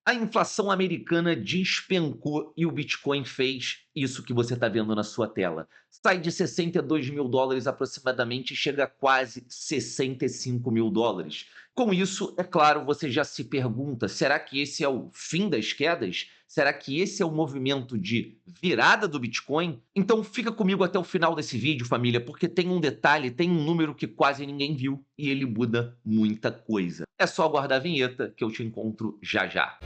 A inflação americana despencou e o Bitcoin fez isso que você está vendo na sua tela. Sai de 62 mil dólares aproximadamente e chega a quase 65 mil dólares. Com isso, é claro, você já se pergunta: será que esse é o fim das quedas? Será que esse é o movimento de virada do Bitcoin? Então fica comigo até o final desse vídeo, família, porque tem um detalhe, tem um número que quase ninguém viu e ele muda muita coisa. É só aguardar a vinheta que eu te encontro já já.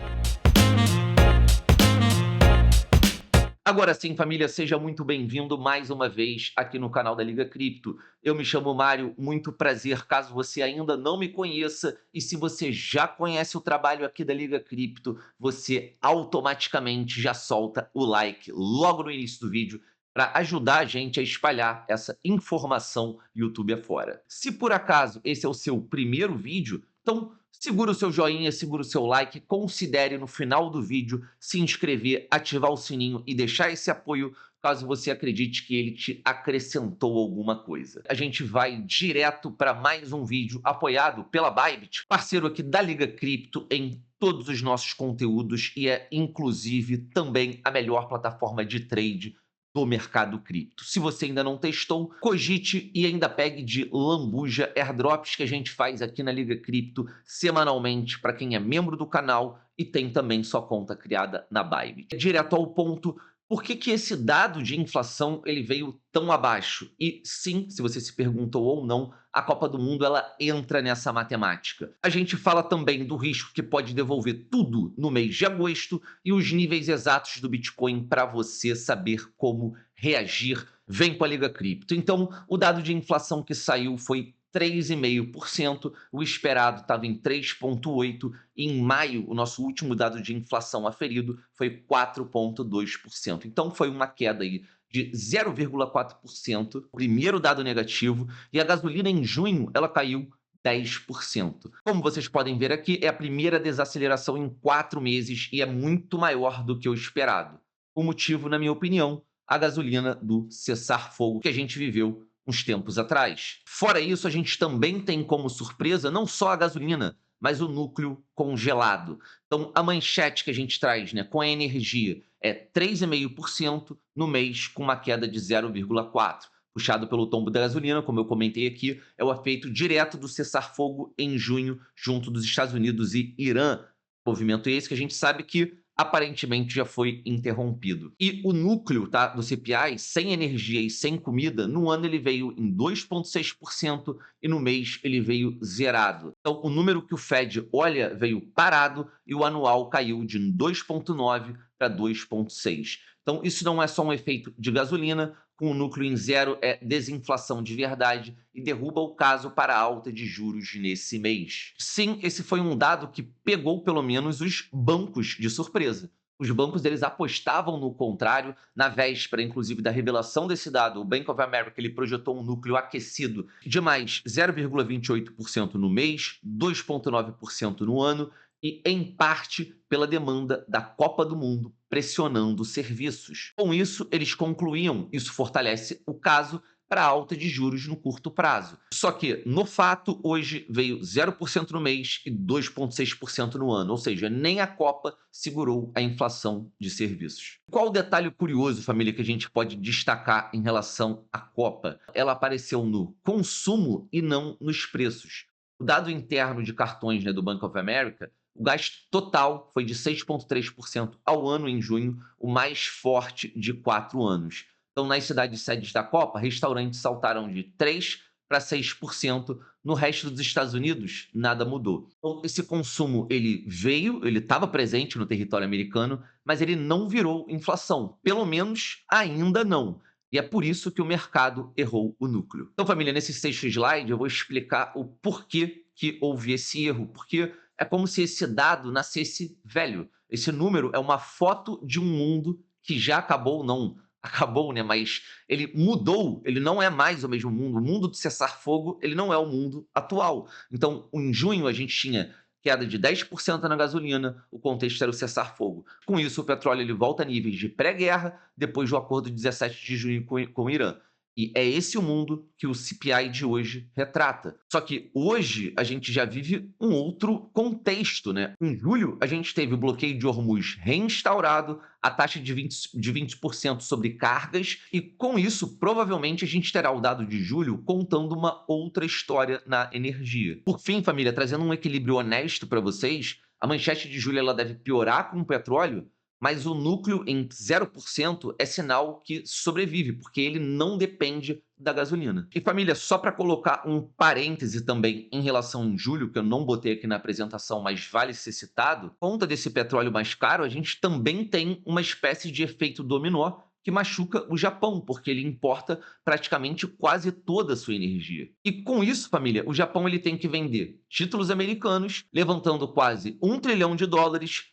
Agora sim, família, seja muito bem-vindo mais uma vez aqui no canal da Liga Cripto. Eu me chamo Mário, muito prazer caso você ainda não me conheça, e se você já conhece o trabalho aqui da Liga Cripto, você automaticamente já solta o like logo no início do vídeo para ajudar a gente a espalhar essa informação YouTube afora. Se por acaso esse é o seu primeiro vídeo, então segura o seu joinha, segura o seu like, considere no final do vídeo se inscrever, ativar o sininho e deixar esse apoio caso você acredite que ele te acrescentou alguma coisa. A gente vai direto para mais um vídeo apoiado pela Bybit, parceiro aqui da Liga Cripto em todos os nossos conteúdos e é inclusive também a melhor plataforma de trade do mercado cripto. Se você ainda não testou, cogite e ainda pegue de lambuja airdrops que a gente faz aqui na Liga Cripto semanalmente para quem é membro do canal e tem também sua conta criada na Bybit. Direto ao ponto, por que que esse dado de inflação ele veio tão abaixo? E sim, se você se perguntou ou não, a Copa do Mundo ela entra nessa matemática. A gente fala também do risco que pode devolver tudo no mês de agosto e os níveis exatos do Bitcoin para você saber como reagir. Vem com a Liga Cripto. Então, o dado de inflação que saiu foi 3,5%, o esperado estava em 3,8%, e em maio, o nosso último dado de inflação aferido foi 4,2%. Então, foi uma queda aí de 0,4%, primeiro dado negativo, e a gasolina em junho ela caiu 10%. Como vocês podem ver aqui, é a primeira desaceleração em 4 meses e é muito maior do que o esperado. O motivo, na minha opinião, a gasolina do cessar-fogo que a gente viveu uns tempos atrás. Fora isso, a gente também tem como surpresa não só a gasolina, mas o núcleo congelado. Então, a manchete que a gente traz, né, com a energia é 3,5% no mês, com uma queda de 0,4%. Puxado pelo tombo da gasolina, como eu comentei aqui, é o efeito direto do cessar-fogo em junho, junto dos Estados Unidos e Irã. Movimento esse que a gente sabe que aparentemente já foi interrompido. E o núcleo, tá, do CPI, sem energia e sem comida, no ano ele veio em 2,6% e no mês ele veio zerado. Então, o número que o Fed olha veio parado e o anual caiu de 2,9 para 2,6. Então, isso não é só um efeito de gasolina, com o núcleo em zero é desinflação de verdade e derruba o caso para a alta de juros nesse mês. Sim, esse foi um dado que pegou pelo menos os bancos de surpresa. Os bancos eles apostavam no contrário, na véspera inclusive da revelação desse dado, o Bank of America ele projetou um núcleo aquecido de mais 0,28% no mês, 2,9% no ano, e em parte pela demanda da Copa do Mundo pressionando serviços. Com isso, eles concluíam, isso fortalece o caso para alta de juros no curto prazo. Só que, no fato, hoje veio 0% no mês e 2,6% no ano, ou seja, nem a Copa segurou a inflação de serviços. Qual o detalhe curioso, família, que a gente pode destacar em relação à Copa? Ela apareceu no consumo e não nos preços. O dado interno de cartões, né, do Bank of America, o gasto total foi de 6,3% ao ano em junho, o mais forte de 4 anos. Então, nas cidades sedes da Copa, restaurantes saltaram de 3% para 6%. No resto dos Estados Unidos, nada mudou. Então, esse consumo ele veio, ele estava presente no território americano, mas ele não virou inflação. Pelo menos ainda não. E é por isso que o mercado errou o núcleo. Então, família, nesse sexto slide eu vou explicar o porquê que houve esse erro. Porque é como se esse dado nascesse velho. Esse número é uma foto de um mundo que já acabou, não acabou, né? Mas ele mudou, ele não é mais o mesmo mundo. O mundo do cessar-fogo, ele não é o mundo atual. Então, em junho, a gente tinha queda de 10% na gasolina, o contexto era o cessar-fogo. Com isso, o petróleo ele volta a níveis de pré-guerra, depois do acordo de 17 de junho com o Irã. E é esse o mundo que o CPI de hoje retrata. Só que hoje a gente já vive um outro contexto, né? Em julho, a gente teve o bloqueio de Hormuz reinstaurado, a taxa de 20% sobre cargas, e com isso, provavelmente, a gente terá o dado de julho contando uma outra história na energia. Por fim, família, trazendo um equilíbrio honesto para vocês, a manchete de julho ela deve piorar com o petróleo, mas o núcleo em 0% é sinal que sobrevive, porque ele não depende da gasolina. E família, só para colocar um parêntese também em relação em julho, que eu não botei aqui na apresentação, mas vale ser citado, por conta desse petróleo mais caro, a gente também tem uma espécie de efeito dominó que machuca o Japão, porque ele importa praticamente quase toda a sua energia. E com isso, família, o Japão ele tem que vender títulos americanos, levantando quase US$ 1 trilhão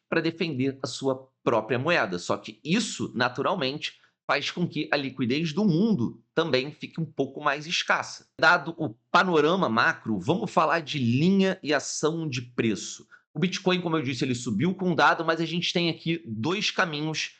para defender a sua própria moeda. Só que isso, naturalmente, faz com que a liquidez do mundo também fique um pouco mais escassa. Dado o panorama macro, vamos falar de linha e ação de preço. O Bitcoin, como eu disse, ele subiu com o dado, mas a gente tem aqui dois caminhos.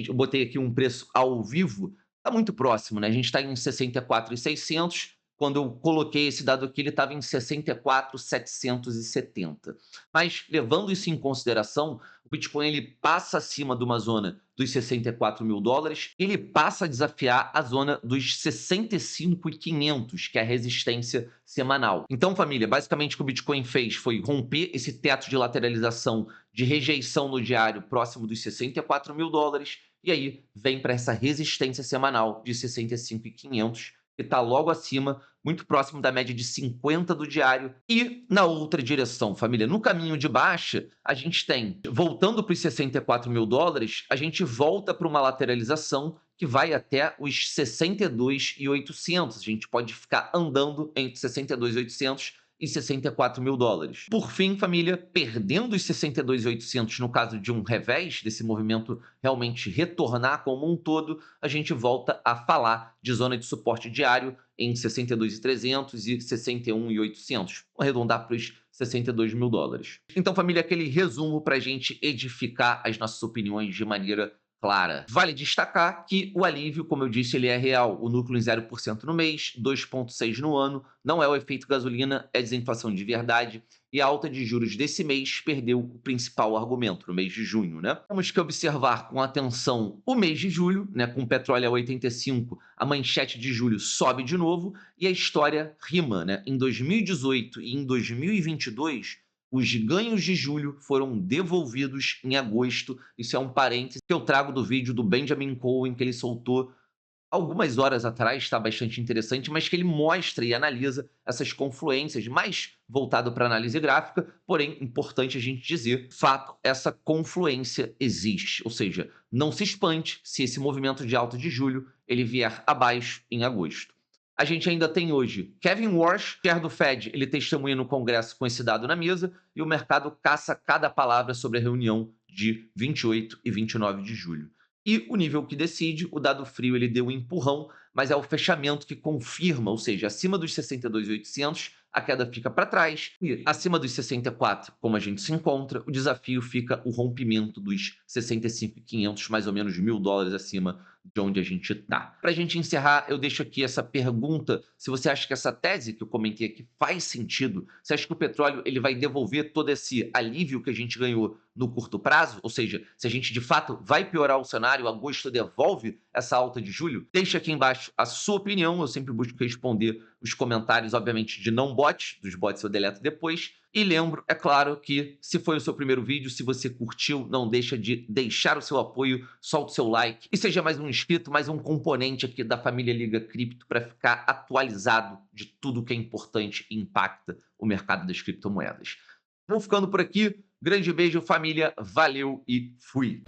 Eu botei aqui um preço ao vivo, está muito próximo, né? A gente está em 64.600. Quando eu coloquei esse dado aqui, ele estava em 64.770. Mas, levando isso em consideração, o Bitcoin ele passa acima de uma zona dos US$ 64.000, ele passa a desafiar a zona dos 65.500, que é a resistência semanal. Então, família, basicamente o que o Bitcoin fez foi romper esse teto de lateralização de rejeição no diário próximo dos US$ 64.000, e aí vem para essa resistência semanal de 65.500, que está logo acima, muito próximo da média de 50 do diário. E na outra direção, família, no caminho de baixa, a gente tem, voltando para os US$ 62.000, a gente volta para uma lateralização que vai até os 62.800. A gente pode ficar andando entre 62.800 e US$ 64.000. Por fim, família, perdendo os 62.800 no caso de um revés, desse movimento realmente retornar como um todo, a gente volta a falar de zona de suporte diário em 62.300 e 61.800. Vou arredondar para os US$ 62.000. Então, família, aquele resumo para a gente edificar as nossas opiniões de maneira clara. Vale destacar que o alívio, como eu disse, ele é real. O núcleo em 0% no mês, 2,6% no ano, não é o efeito gasolina, é desinflação de verdade. E a alta de juros desse mês perdeu o principal argumento, no mês de junho, né? Temos que observar com atenção o mês de julho, né? Com o petróleo a 85, a manchete de julho sobe de novo e a história rima, né? Em 2018 e em 2022, os ganhos de julho foram devolvidos em agosto. Isso é um parêntese que eu trago do vídeo do Benjamin Cohen, que ele soltou algumas horas atrás, está bastante interessante, mas que ele mostra e analisa essas confluências, mais voltado para análise gráfica, porém, importante a gente dizer, fato, essa confluência existe, ou seja, não se espante se esse movimento de alta de julho ele vier abaixo em agosto. A gente ainda tem hoje Kevin Warsh, chair do Fed, ele testemunha no Congresso com esse dado na mesa, e o mercado caça cada palavra sobre a reunião de 28 e 29 de julho. E o nível que decide, o dado frio ele deu um empurrão, mas é o fechamento que confirma, ou seja, acima dos 62.800, a queda fica para trás, e acima dos 64, como a gente se encontra, o desafio fica o rompimento dos 65.500, mais ou menos US$ 1.000 acima de onde a gente está. Para a gente encerrar, eu deixo aqui essa pergunta, se você acha que essa tese que eu comentei aqui faz sentido, você acha que o petróleo ele vai devolver todo esse alívio que a gente ganhou no curto prazo? Ou seja, se a gente de fato vai piorar o cenário, agosto devolve essa alta de julho? Deixa aqui embaixo a sua opinião, eu sempre busco responder os comentários, obviamente, de não bots, dos bots eu deleto depois. E lembro, é claro, que se foi o seu primeiro vídeo, se você curtiu, não deixa de deixar o seu apoio, solta o seu like e seja mais um inscrito, mais um componente aqui da família Liga Cripto para ficar atualizado de tudo que é importante e impacta o mercado das criptomoedas. Vou ficando por aqui. Grande beijo, família. Valeu e fui!